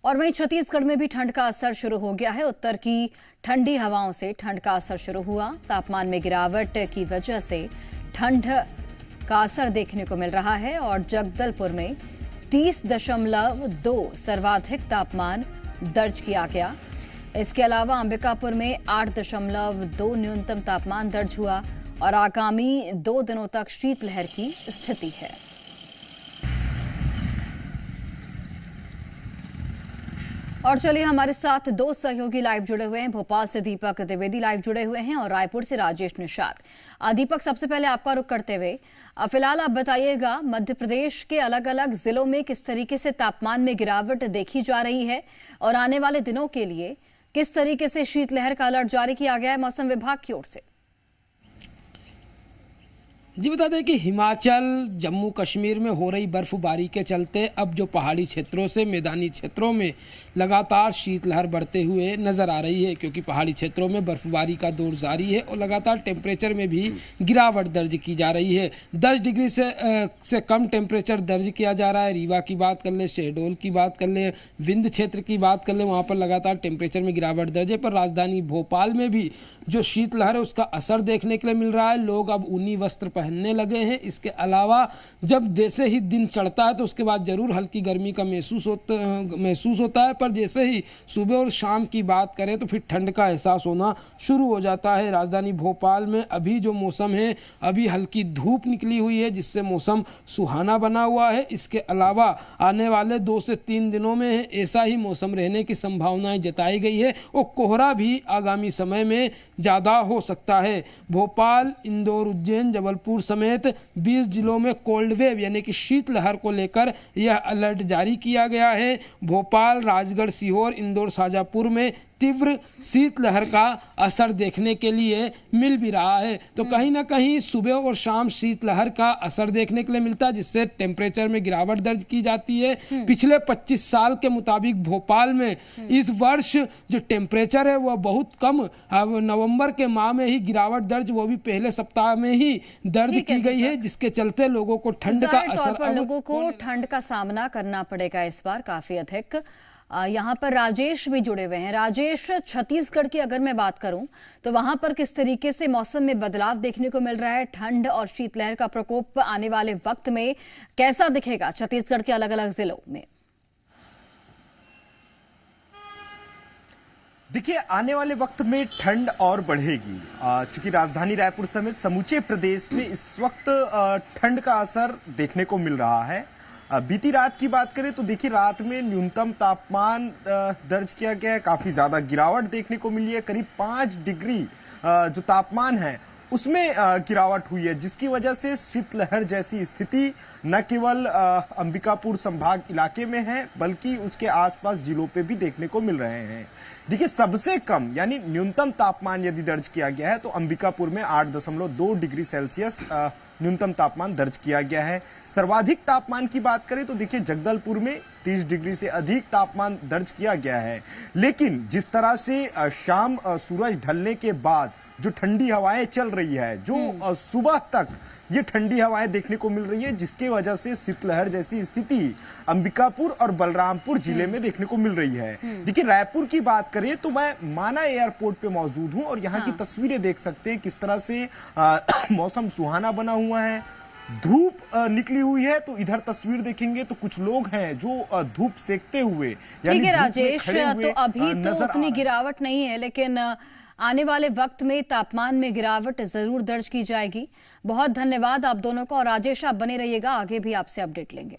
और वहीं छत्तीसगढ़ में भी ठंड का असर शुरू हो गया है। उत्तर की ठंडी हवाओं से ठंड का असर शुरू हुआ। तापमान में गिरावट की वजह से ठंड का असर देखने को मिल रहा है और जगदलपुर में 30.2 सर्वाधिक तापमान दर्ज किया गया। इसके अलावा अंबिकापुर में 8.2 न्यूनतम तापमान दर्ज हुआ और आगामी 2 दिनों तक शीतलहर की स्थिति है। और चलिए हमारे साथ दो सहयोगी लाइव जुड़े हुए हैं। भोपाल से दीपक द्विवेदी लाइव जुड़े हुए हैं और रायपुर से राजेश निषाद। दीपक, सबसे पहले आपका रुख करते हुए फिलहाल आप बताइएगा, मध्य प्रदेश के अलग अलग जिलों में किस तरीके से तापमान में गिरावट देखी जा रही है और आने वाले दिनों के लिए किस तरीके से शीतलहर का अलर्ट जारी किया गया है मौसम विभाग की ओर से। जी बता दें कि हिमाचल जम्मू कश्मीर में हो रही बर्फबारी के चलते अब जो पहाड़ी क्षेत्रों से मैदानी क्षेत्रों में लगातार शीतलहर बढ़ते हुए नज़र आ रही है, क्योंकि पहाड़ी क्षेत्रों में बर्फबारी का दौर जारी है और लगातार टेम्परेचर में भी गिरावट दर्ज की जा रही है। 10 डिग्री से कम टेम्परेचर दर्ज किया जा रहा है। रीवा की बात कर ले, शहडोल की बात कर ले, विंध्य क्षेत्र की बात कर ले, वहाँ पर लगातार टेम्परेचर में गिरावट दर्ज है। पर राजधानी भोपाल में भी जो शीतलहर है उसका असर देखने के लिए मिल रहा है। लोग अब ऊनी वस्त्र पहनने लगे हैं। इसके अलावा जब जैसे ही दिन चढ़ता है तो उसके बाद जरूर हल्की गर्मी का महसूस होता है, पर जैसे ही सुबह और शाम की बात करें तो फिर ठंड का एहसास होना शुरू हो जाता है। राजधानी भोपाल में अभी जो मौसम है, अभी हल्की धूप निकली हुई है जिससे मौसम सुहाना बना हुआ है। इसके अलावा आने वाले 2 से 3 दिनों में ऐसा ही मौसम रहने की संभावनाएं जताई गई है और कोहरा भी आगामी समय में ज़्यादा हो सकता है। भोपाल, इंदौर, उज्जैन, जबलपुर समेत 20 जिलों में कोल्ड वेव यानी कि शीतलहर को लेकर यह अलर्ट जारी किया गया है। भोपाल, राजगढ़, सीहोर, इंदौर, शाजापुर में तीव्र शीतलहर का असर देखने के लिए मिल भी रहा है। तो कहीं ना कहीं सुबह और शाम शीतलहर का असर देखने के लिए मिलता है, जिससे टेम्परेचर में गिरावट दर्ज की जाती है। पिछले 25 साल के मुताबिक भोपाल में इस वर्ष जो टेम्परेचर है वह बहुत कम, नवंबर के माह में ही गिरावट दर्ज, वो भी पहले सप्ताह में ही दर्ज की गई है, जिसके चलते लोगों को ठंड का असर, लोगों को ठंड का सामना करना पड़ेगा इस बार काफी अधिक। यहाँ पर राजेश भी जुड़े हुए हैं। राजेश, छत्तीसगढ़ की अगर मैं बात करूं तो वहां पर किस तरीके से मौसम में बदलाव देखने को मिल रहा है? ठंड और शीतलहर का प्रकोप आने वाले वक्त में कैसा दिखेगा छत्तीसगढ़ के अलग अलग जिलों में? देखिए, आने वाले वक्त में ठंड और बढ़ेगी, चूंकि राजधानी रायपुर समेत समूचे प्रदेश में इस वक्त ठंड का असर देखने को मिल रहा है। बीती रात की बात करें तो देखिए, रात में न्यूनतम तापमान दर्ज किया गया है, काफी ज्यादा गिरावट देखने को मिली है। करीब 5 डिग्री जो तापमान है उसमें गिरावट हुई है, जिसकी वजह से शीतलहर जैसी स्थिति न केवल अंबिकापुर संभाग इलाके में है बल्कि उसके आसपास जिलों पे भी देखने को मिल रहे हैं। देखिए, सबसे कम यानी न्यूनतम तापमान यदि दर्ज किया गया है तो अंबिकापुर में 8.2 डिग्री सेल्सियस न्यूनतम तापमान दर्ज किया गया है। सर्वाधिक तापमान की बात करें तो देखिए, जगदलपुर में 30 डिग्री से अधिक तापमान दर्ज किया गया है। लेकिन जिस तरह से शाम सूरज ढलने के बाद जो ठंडी हवाएं चल रही है, जो सुबह तक ये ठंडी हवाएं देखने को मिल रही है, जिसके वजह से शीतलहर जैसी स्थिति अंबिकापुर और बलरामपुर जिले में देखने को मिल रही है। देखिए, रायपुर की बात करें तो मैं माना एयरपोर्ट पे मौजूद हूं और यहाँ की तस्वीरें देख सकते हैं किस तरह से मौसम सुहाना बना हुआ है। धूप निकली हुई है, तो इधर तस्वीर देखेंगे तो कुछ लोग हैं जो धूप सेकते हुए, ठीक है राजेश, तो अभी तो उतनी गिरावट नहीं है, लेकिन आने वाले वक्त में तापमान में गिरावट जरूर दर्ज की जाएगी। बहुत धन्यवाद आप दोनों को। और राजेश, आप बने रहिएगा, आगे भी आपसे अपडेट लेंगे।